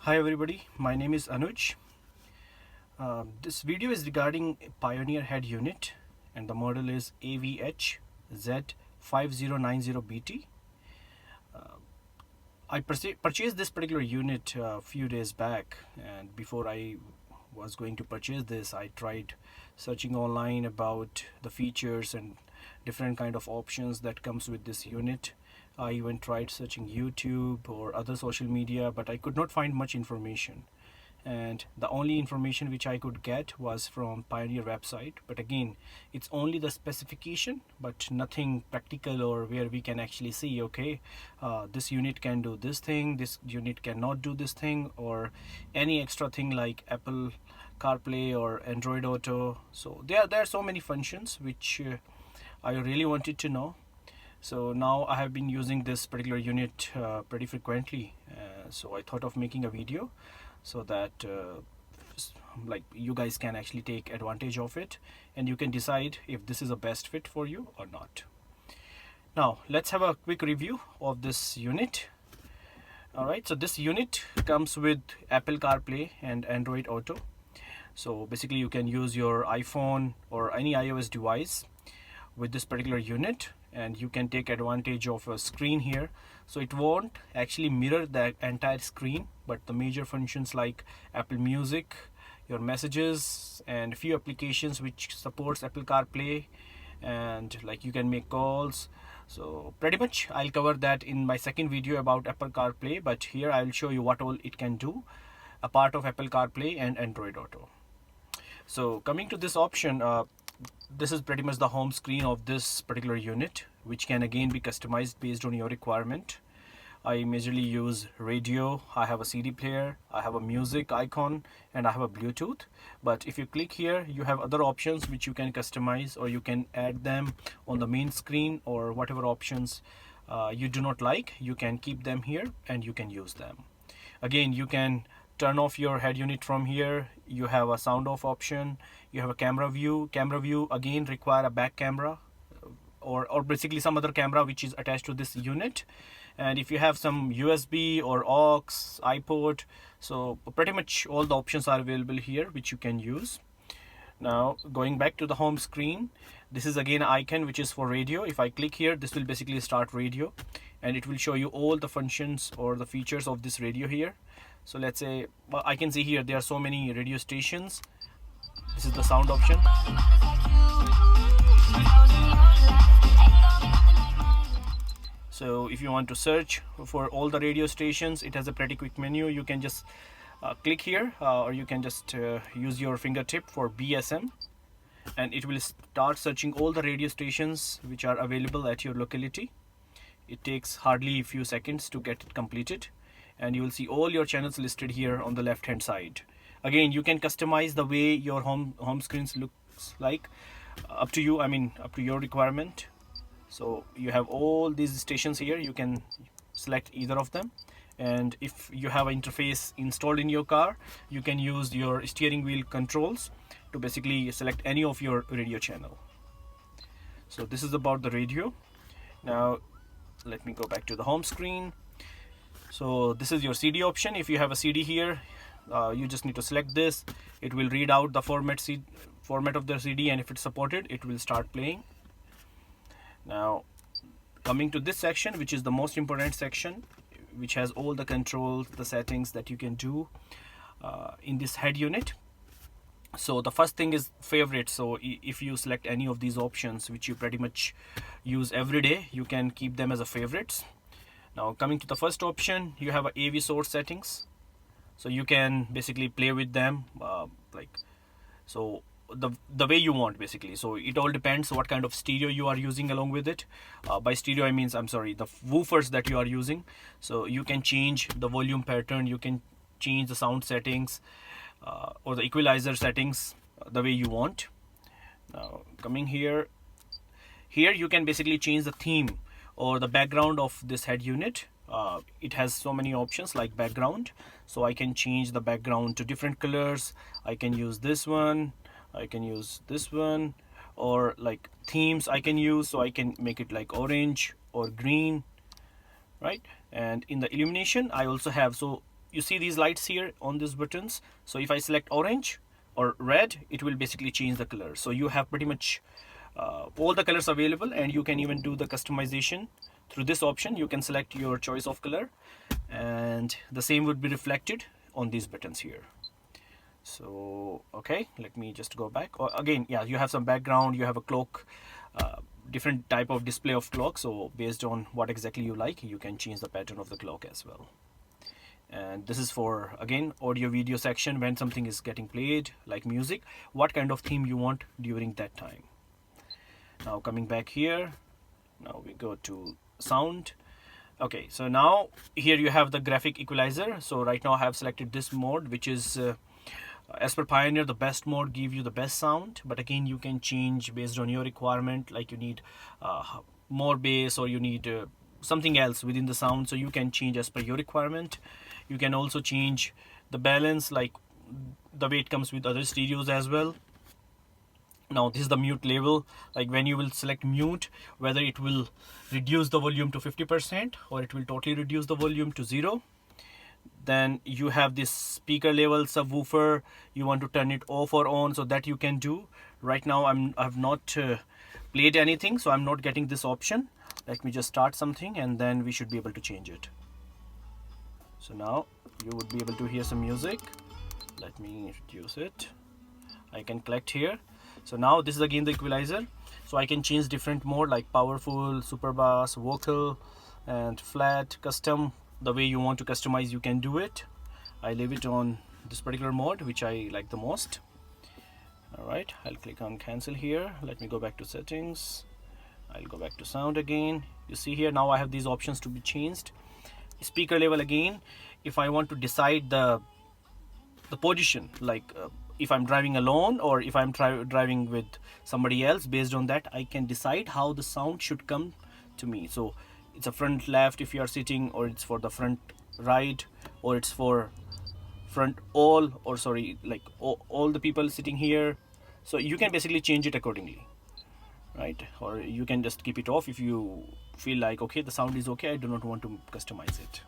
Hi everybody, my name is Anuj. This video is regarding Pioneer head unit and the model is AVH Z5090BT. I purchased this particular unit a few days back, and before I was going to purchase this, I tried searching online about the features and different kind of options that comes with this unit. I even tried searching YouTube or other social media, but I could not find much information, and the only information which I could get was from Pioneer website. But again, it's only the specification but nothing practical, or where we can actually see, okay, this unit can do this thing, this unit cannot do this thing, or any extra thing like Apple CarPlay or Android Auto. So there are so many functions which I really wanted to know. So now I have been using this particular unit pretty frequently, so I thought of making a video so that like you guys can actually take advantage of it and you can decide if this is a best fit for you or not. Now let's have a quick review of this unit. Alright, so this unit comes with Apple CarPlay and Android Auto. So basically you can use your iPhone or any iOS device with this particular unit, and you can take advantage of a screen here. So it won't actually mirror the entire screen, but the major functions like Apple Music, your messages, and a few applications which supports Apple CarPlay, and like you can make calls. So pretty much I'll cover that in my second video about Apple CarPlay, but here I'll show you what all it can do, a part of Apple CarPlay and Android Auto. So coming to this option, this is pretty much the home screen of this particular unit, which can again be customized based on your requirement. I majorly use radio, I have a CD player, I have a music icon, and I have a Bluetooth. But if you click here, you have other options which you can customize, or you can add them on the main screen, or whatever options you do not like, you can keep them here and you can use them. Again, you can turn off your head unit from here. You have a sound off option, you have a camera view. Camera view again require a back camera, or basically some other camera which is attached to this unit. And if you have some USB or aux, iPod, so pretty much all the options are available here which you can use. Now going back to the home screen, this is again an icon which is for radio. If I click here, this will basically start radio, and it will show you all the functions or the features of this radio here. So let's say, well, I can see here there are so many radio stations. This is the sound option. So if you want to search for all the radio stations, it has a pretty quick menu. You can just click here, or you can just use your fingertip for BSM, and it will start searching all the radio stations which are available at your locality. It takes hardly a few seconds to get it completed, and you will see all your channels listed here on the left hand side. Again, you can customize the way your home screens looks like, up to you, I mean up to your requirement. So you have all these stations here, you can select either of them, and if you have an interface installed in your car, you can use your steering wheel controls to basically select any of your radio channel. So this is about the radio. Now let me go back to the home screen. So this is your CD option. If you have a CD here, you just need to select this. It will read out the format of the CD, and if it's supported, it will start playing. Now coming to this section, which is the most important section, which has all the controls, the settings that you can do in this head unit. So the first thing is favorites. So if you select any of these options which you pretty much use every day, you can keep them as a favorites. Now coming to the first option, you have a AV source settings. So you can basically play with them so the way you want, basically. So it all depends what kind of stereo you are using along with it. By stereo I means, the woofers that you are using. So you can change the volume pattern, you can change the sound settings or the equalizer settings the way you want. Now coming here you can basically change the theme or the background of this head unit. It has so many options like background, so I can change the background to different colors. I can use this one, I can use this one, or like themes I can use, so I can make it like orange or green, right? And in the illumination I also have, so you see these lights here on these buttons. So if I select orange or red, it will basically change the color. So you have pretty much all the colors available, and you can even do the customization through this option. You can select your choice of color, and the same would be reflected on these buttons here. So okay, let me just go back. Again, yeah, you have some background, you have a clock, different type of display of clock. So based on what exactly you like, you can change the pattern of the clock as well. And this is for, again, audio video section. When something is getting played like music, what kind of theme you want during that time. Now coming back here, now we go to sound. Okay, so now here you have the graphic equalizer. So right now I have selected this mode, which is as per Pioneer, the best mode give you the best sound, but again you can change based on your requirement, like you need more bass, or you need something else within the sound, so you can change as per your requirement. You can also change the balance, like the way it comes with other stereos as well. Now this is the mute level, like when you will select mute, whether it will reduce the volume to 50% or it will totally reduce the volume to 0. Then you have this speaker level subwoofer, you want to turn it off or on, so that you can do. Right now I've not played anything, so I'm not getting this option. Let me just start something and then we should be able to change it. So now you would be able to hear some music. Let me reduce it. I can collect here. So now this is again the equalizer, so I can change different mode like powerful, super bass, vocal, and flat, custom. The way you want to customize, you can do it. I leave it on this particular mode, which I like the most. Alright, I'll click on cancel here. Let me go back to settings. I'll go back to sound again. You see here now I have these options to be changed. Speaker level again, if I want to decide the position, like if I'm driving alone or if I'm driving with somebody else, based on that I can decide how the sound should come to me. So it's a front left if you are sitting, or it's for the front right, or it's for front all, or sorry, like all the people sitting here. So you can basically change it accordingly, right? Or you can just keep it off if you feel like, okay, the sound is okay, I do not want to customize it.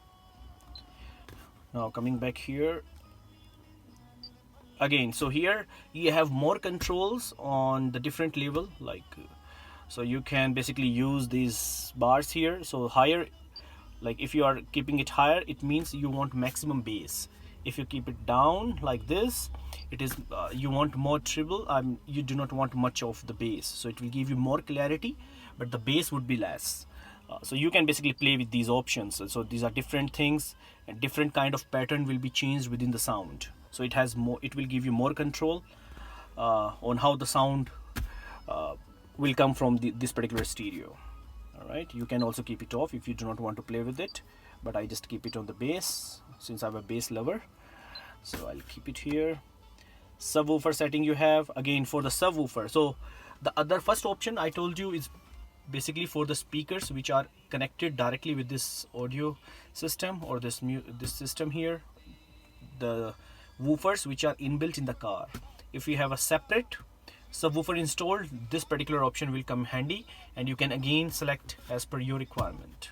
Now coming back here again, so here you have more controls on the different level, like so you can basically use these bars here. So higher, like if you are keeping it higher, it means you want maximum bass. If you keep it down like this, it is you want more treble, you do not want much of the bass, so it will give you more clarity, but the bass would be less. So you can basically play with these options. So these are different things, and different kind of pattern will be changed within the sound. So it has more, it will give you more control on how the sound will come from this particular stereo. All right, you can also keep it off if you do not want to play with it, but I just keep it on the bass since I'm a bass lover, so I'll keep it here. Subwoofer setting you have again for the subwoofer. So the other first option I told you is basically for the speakers which are connected directly with this audio system or this system here, the woofers which are inbuilt in the car. If you have a separate subwoofer installed, this particular option will come handy, and you can again select as per your requirement.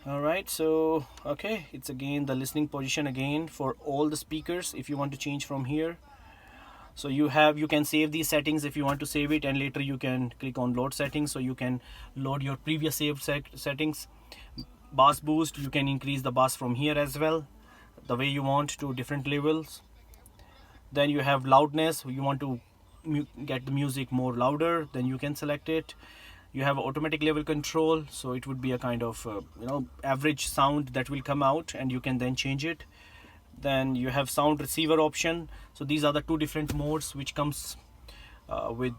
Alright, so okay, it's again the listening position again for all the speakers if you want to change from here. So you can save these settings if you want to save it, and later you can click on load settings, so you can load your previous saved settings. Bass boost, you can increase the bass from here as well, the way you want, to different levels. Then you have loudness, you want to get the music more louder, then you can select it. You have automatic level control, so it would be a kind of average sound that will come out, and you can then change it. Then you have sound receiver option. So these are the two different modes which comes with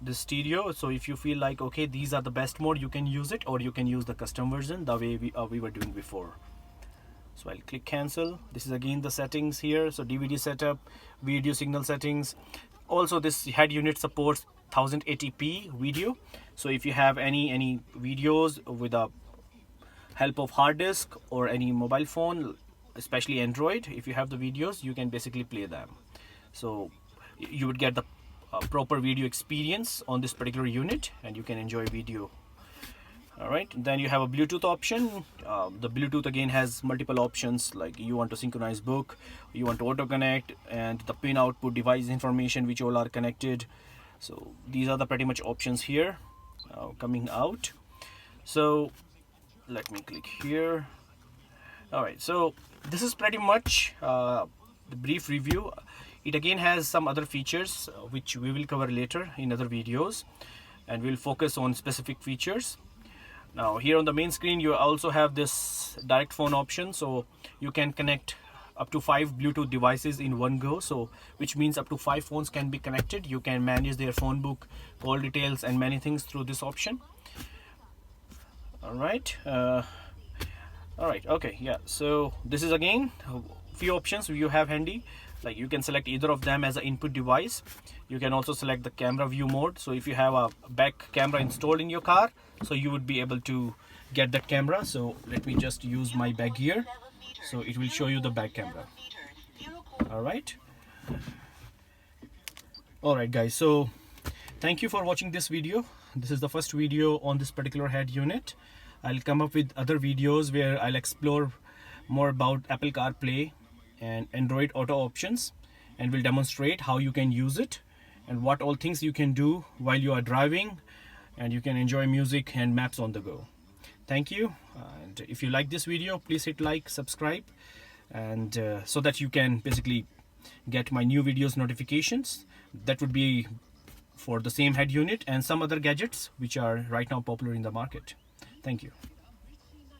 the stereo. So if you feel like, okay, these are the best mode, you can use it, or you can use the custom version the way we were doing before. So I'll click cancel. This is again the settings here. So DVD setup, video signal settings. Also this head unit supports 1080p video. So if you have any videos with a help of hard disk or any mobile phone, especially Android, if you have the videos, you can basically play them. So you would get the proper video experience on this particular unit, and you can enjoy video All right, then you have a Bluetooth option. The Bluetooth again has multiple options, like you want to synchronize book, you want to auto connect, and the pin output device information, which all are connected. So these are the pretty much options here coming out. So let me click here. All right, so this is pretty much the brief review. It again has some other features which we will cover later in other videos, and we'll focus on specific features. Now here on the main screen you also have this direct phone option, so you can connect up to 5 Bluetooth devices in one go, so which means up to 5 phones can be connected. You can manage their phone book, call details, and many things through this option. All right, okay, yeah, so this is again a few options you have handy. Like you can select either of them as an input device. You can also select the camera view mode, so if you have a back camera installed in your car, so you would be able to get that camera. So let me just use my back gear, so it will show you the back camera. All right guys, so thank you for watching this video. This is the first video on this particular head unit. I'll come up with other videos where I'll explore more about Apple CarPlay and Android Auto options, and will demonstrate how you can use it and what all things you can do while you are driving, and you can enjoy music and maps on the go. Thank you, and if you like this video, please hit like, subscribe, and so that you can basically get my new videos notifications. That would be for the same head unit and some other gadgets which are right now popular in the market. Thank you.